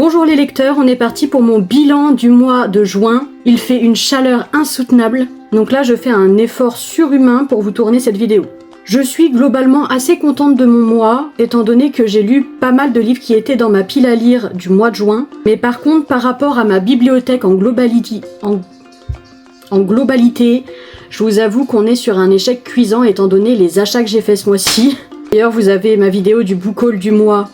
Bonjour les lecteurs, on est parti pour mon bilan du mois de juin. Il fait une chaleur insoutenable, donc là je fais un effort surhumain pour vous tourner cette vidéo. Je suis globalement assez contente de mon mois, étant donné que j'ai lu pas mal de livres qui étaient dans ma pile à lire du mois de juin. Mais par contre, par rapport à ma bibliothèque en globalité, je vous avoue qu'on est sur un échec cuisant étant donné les achats que j'ai fait ce mois-ci. D'ailleurs, vous avez ma vidéo du book haul du mois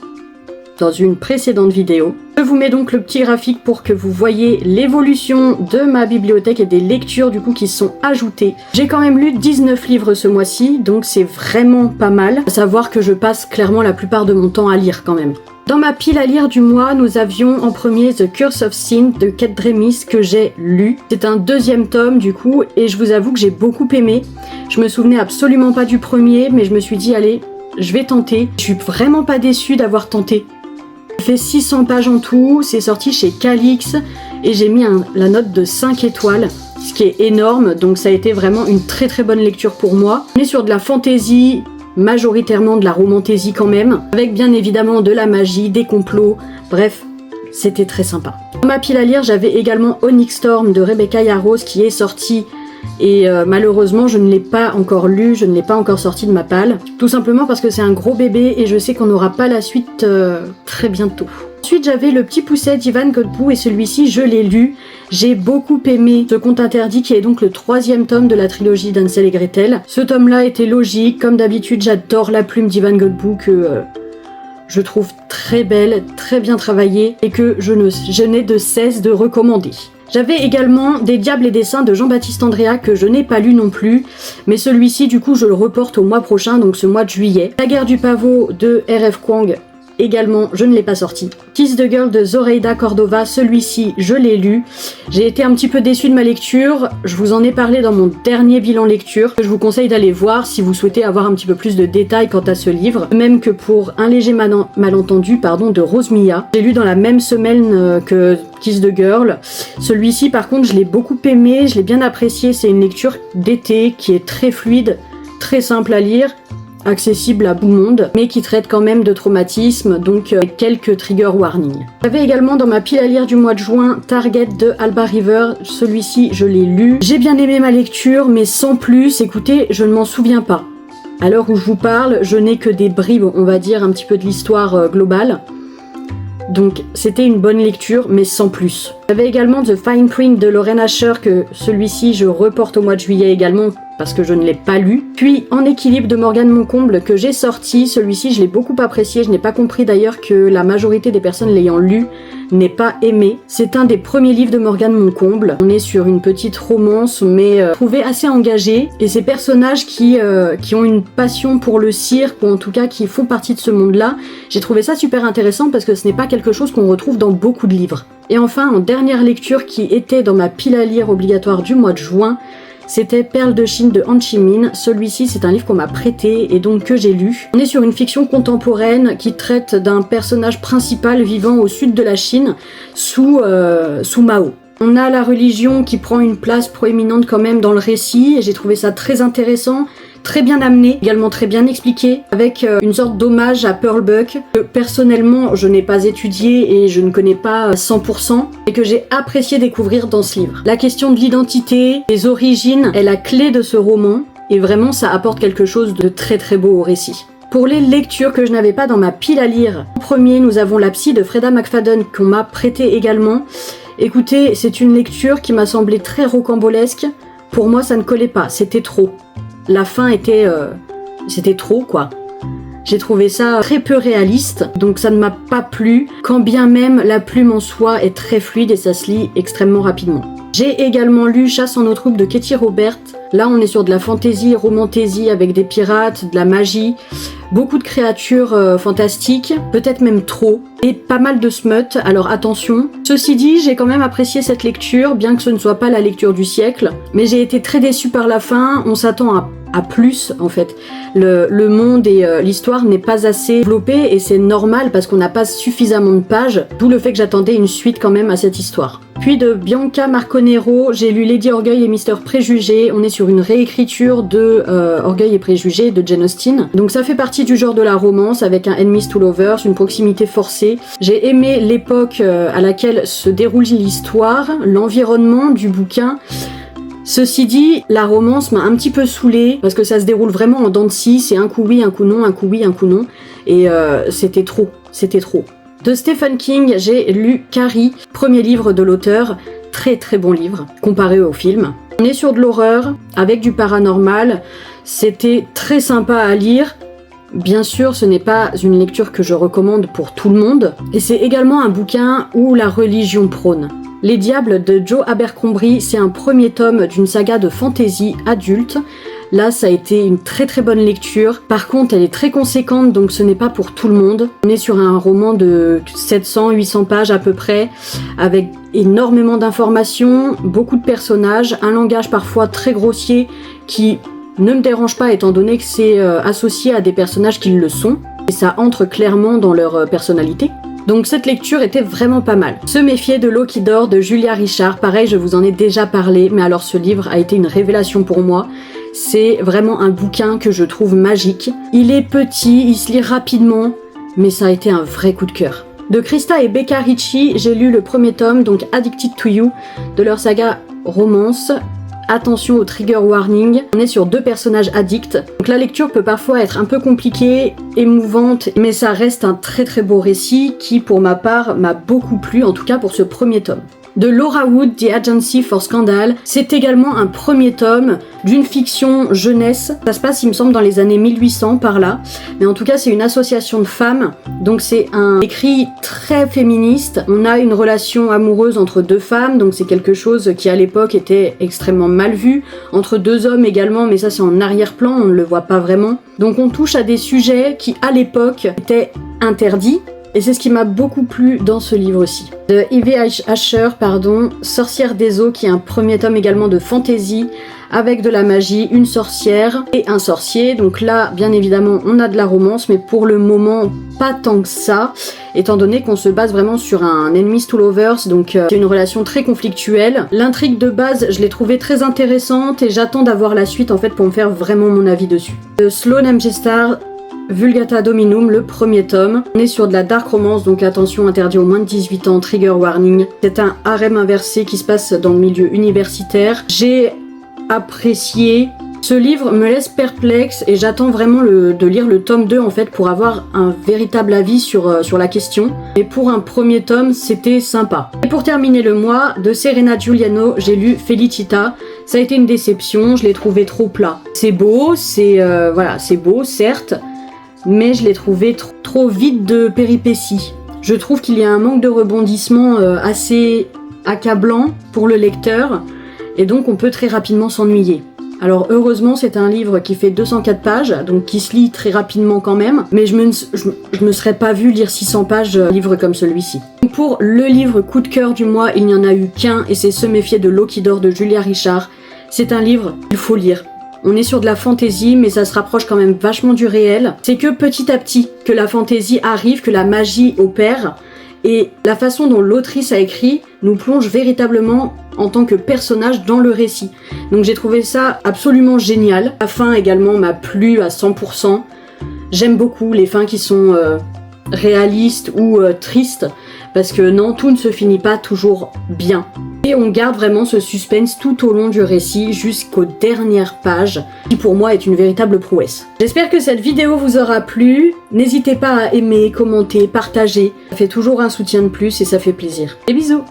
dans une précédente vidéo. Je vous mets donc le petit graphique pour que vous voyez l'évolution de ma bibliothèque et des lectures du coup qui se sont ajoutées. J'ai quand même lu 19 livres ce mois-ci, donc c'est vraiment pas mal. À savoir que je passe clairement la plupart de mon temps à lire quand même. Dans ma pile à lire du mois, nous avions en premier The Curse of Sin de Kate Dremis que j'ai lu. C'est un deuxième tome du coup et je vous avoue que j'ai beaucoup aimé. Je me souvenais absolument pas du premier, mais je me suis dit allez, je vais tenter. Je suis vraiment pas déçue d'avoir tenté. Il fait 600 pages en tout, c'est sorti chez Calix et j'ai mis la note de 5 étoiles, ce qui est énorme, donc ça a été vraiment une très très bonne lecture pour moi. On est sur de la fantasy, majoritairement de la romantasy quand même, avec bien évidemment de la magie, des complots, bref, c'était très sympa. Dans ma pile à lire, j'avais également Onyx Storm de Rebecca Yarros qui est sorti et malheureusement je ne l'ai pas encore lu, je ne l'ai pas encore sorti de ma palle, tout simplement parce que c'est un gros bébé et je sais qu'on n'aura pas la suite très bientôt. Ensuite j'avais Le Petit Pousset d'Ivan Godbout et celui-ci je l'ai lu, j'ai beaucoup aimé ce conte interdit qui est donc le 3e tome de la trilogie d'Hansel et Gretel. Ce tome là était logique, comme d'habitude j'adore la plume d'Ivan Godbout que je trouve très belle, très bien travaillée et que je n'ai de cesse de recommander. J'avais également Des Diables et des Saints de Jean-Baptiste Andréa que je n'ai pas lu non plus, mais celui-ci du coup je le reporte au mois prochain, donc ce mois de juillet. La Guerre du Pavot de R.F. Kuang, également je ne l'ai pas sorti. Kiss the Girl de Zoraida Cordova, celui-ci je l'ai lu. J'ai été un petit peu déçue de ma lecture, je vous en ai parlé dans mon dernier bilan lecture, que je vous conseille d'aller voir si vous souhaitez avoir un petit peu plus de détails quant à ce livre, même que pour Un léger malentendu de Rose Mia. J'ai lu dans la même semaine que Kiss the Girl. Celui-ci par contre je l'ai beaucoup aimé, je l'ai bien apprécié, c'est une lecture d'été qui est très fluide, très simple à lire, accessible à tout le monde, mais qui traite quand même de traumatisme, donc avec quelques trigger warnings. J'avais également dans ma pile à lire du mois de juin Target de Alba River, celui-ci je l'ai lu. J'ai bien aimé ma lecture, mais sans plus, écoutez, je ne m'en souviens pas. À l'heure où je vous parle, je n'ai que des bribes, on va dire, un petit peu de l'histoire globale. Donc c'était une bonne lecture, mais sans plus. J'avais également The Fine Print de Lorraine Asher, que celui-ci je reporte au mois de juillet également, parce que je ne l'ai pas lu. Puis En équilibre de Morgane Moncomble que j'ai sorti, celui-ci je l'ai beaucoup apprécié, je n'ai pas compris d'ailleurs que la majorité des personnes l'ayant lu n'aient pas aimé. C'est un des premiers livres de Morgane Moncomble. On est sur une petite romance mais trouvée assez engagée, et ces personnages qui ont une passion pour le cirque, ou en tout cas qui font partie de ce monde-là, j'ai trouvé ça super intéressant parce que ce n'est pas quelque chose qu'on retrouve dans beaucoup de livres. Et enfin, en dernière lecture qui était dans ma pile à lire obligatoire du mois de juin, c'était Perle de Chine de Han Chi Min. Celui-ci, c'est un livre qu'on m'a prêté et donc que j'ai lu. On est sur une fiction contemporaine qui traite d'un personnage principal vivant au sud de la Chine, sous Mao. On a la religion qui prend une place proéminente quand même dans le récit, et j'ai trouvé ça très intéressant, très bien amené, également très bien expliqué, avec une sorte d'hommage à Pearl Buck, que personnellement je n'ai pas étudié et je ne connais pas 100%, et que j'ai apprécié découvrir dans ce livre. La question de l'identité, des origines, est la clé de ce roman, et vraiment ça apporte quelque chose de très très beau au récit. Pour les lectures que je n'avais pas dans ma pile à lire, en premier nous avons La Psy de Freda McFadden qu'on m'a prêté également. Écoutez, c'est une lecture qui m'a semblé très rocambolesque. Pour moi, ça ne collait pas, c'était trop. La fin était... c'était trop, quoi. J'ai trouvé ça très peu réaliste, donc ça ne m'a pas plu, quand bien même la plume en soi est très fluide et ça se lit extrêmement rapidement. J'ai également lu Chasse en eau trouble de Katie Robert. Là, on est sur de la fantasy, romantasy avec des pirates, de la magie, beaucoup de créatures fantastiques, peut-être même trop, et pas mal de smut, alors attention. Ceci dit, j'ai quand même apprécié cette lecture, bien que ce ne soit pas la lecture du siècle, mais j'ai été très déçue par la fin. On s'attend à à plus en fait. Le monde et l'histoire n'est pas assez développé et c'est normal parce qu'on n'a pas suffisamment de pages, d'où le fait que j'attendais une suite quand même à cette histoire. Puis de Bianca Marconero, j'ai lu Lady Orgueil et Mister Préjugé. On est sur une réécriture de Orgueil et Préjugé de Jane Austen. Donc ça fait partie du genre de la romance avec un enemies to lovers, une proximité forcée. J'ai aimé l'époque à laquelle se déroule l'histoire, l'environnement du bouquin. Ceci dit, la romance m'a un petit peu saoulée parce que ça se déroule vraiment en dents de scie, c'est un coup oui, un coup non, un coup oui, un coup non, et c'était trop. De Stephen King, j'ai lu Carrie, premier livre de l'auteur, très très bon livre, comparé au film. On est sur de l'horreur, avec du paranormal, c'était très sympa à lire. Bien sûr, ce n'est pas une lecture que je recommande pour tout le monde, et c'est également un bouquin où la religion prône. Les Diables de Joe Abercrombie, c'est un premier tome d'une saga de fantasy adulte. Là, ça a été une très très bonne lecture. Par contre, elle est très conséquente, donc ce n'est pas pour tout le monde. On est sur un roman de 700-800 pages à peu près, avec énormément d'informations, beaucoup de personnages, un langage parfois très grossier qui ne me dérange pas étant donné que c'est associé à des personnages qui le sont, et ça entre clairement dans leur personnalité. Donc cette lecture était vraiment pas mal. Se méfier de l'eau qui dort de Julia Richard, pareil, je vous en ai déjà parlé, mais alors ce livre a été une révélation pour moi. C'est vraiment un bouquin que je trouve magique. Il est petit, il se lit rapidement, mais ça a été un vrai coup de cœur. De Krista et Becca Ricci, j'ai lu le premier tome, donc Addicted to You, de leur saga romance. Attention au trigger warning, on est sur 2 personnages addicts. Donc la lecture peut parfois être un peu compliquée, émouvante, mais ça reste un très très beau récit qui pour ma part m'a beaucoup plu, en tout cas pour ce premier tome. De Laura Wood, The Agency for Scandal, c'est également un premier tome d'une fiction jeunesse. Ça se passe, il me semble, dans les années 1800 par là, mais en tout cas c'est une association de femmes, donc c'est un écrit très féministe. On a une relation amoureuse entre 2 femmes, donc c'est quelque chose qui à l'époque était extrêmement mal vu, entre 2 hommes également, mais ça c'est en arrière-plan, on ne le voit pas vraiment. Donc on touche à des sujets qui à l'époque étaient interdits. Et c'est ce qui m'a beaucoup plu dans ce livre aussi. De Ivy Asher, Sorcière des eaux, qui est un premier tome également de fantasy, avec de la magie, une sorcière et un sorcier. Donc là, bien évidemment, on a de la romance, mais pour le moment, pas tant que ça, étant donné qu'on se base vraiment sur un enemies to lovers, donc c'est une relation très conflictuelle. L'intrigue de base, je l'ai trouvée très intéressante, et j'attends d'avoir la suite, en fait, pour me faire vraiment mon avis dessus. De Sloane M. Gestar, Vulgata Dominum, le premier tome. On est sur de la dark romance, donc attention, interdit aux moins de 18 ans, trigger warning. C'est un harem inversé qui se passe dans le milieu universitaire. J'ai apprécié. Ce livre me laisse perplexe et j'attends vraiment de lire le tome 2 en fait pour avoir un véritable avis sur la question. Et pour un premier tome, c'était sympa. Et pour terminer le mois, de Serena Giuliano, j'ai lu Felicita. Ça a été une déception, je l'ai trouvé trop plat. C'est beau, c'est beau, certes, mais je l'ai trouvé trop vide de péripéties. Je trouve qu'il y a un manque de rebondissement assez accablant pour le lecteur, et donc on peut très rapidement s'ennuyer. Alors heureusement c'est un livre qui fait 204 pages, donc qui se lit très rapidement quand même, mais je me serais pas vu lire 600 pages de livre comme celui-ci. Pour le livre coup de cœur du mois, il n'y en a eu qu'un, et c'est Se méfier de l'eau qui dort de Julia Richard. C'est un livre qu'il faut lire. On est sur de la fantaisie, mais ça se rapproche quand même vachement du réel. C'est que petit à petit que la fantaisie arrive, que la magie opère, et la façon dont l'autrice a écrit nous plonge véritablement en tant que personnage dans le récit. Donc j'ai trouvé ça absolument génial. La fin également m'a plu à 100%. J'aime beaucoup les fins qui sont réalistes ou tristes, parce que non, tout ne se finit pas toujours bien. Et on garde vraiment ce suspense tout au long du récit jusqu'aux dernières pages, qui pour moi est une véritable prouesse. J'espère que cette vidéo vous aura plu. N'hésitez pas à aimer, commenter, partager. Ça fait toujours un soutien de plus et ça fait plaisir. Et bisous!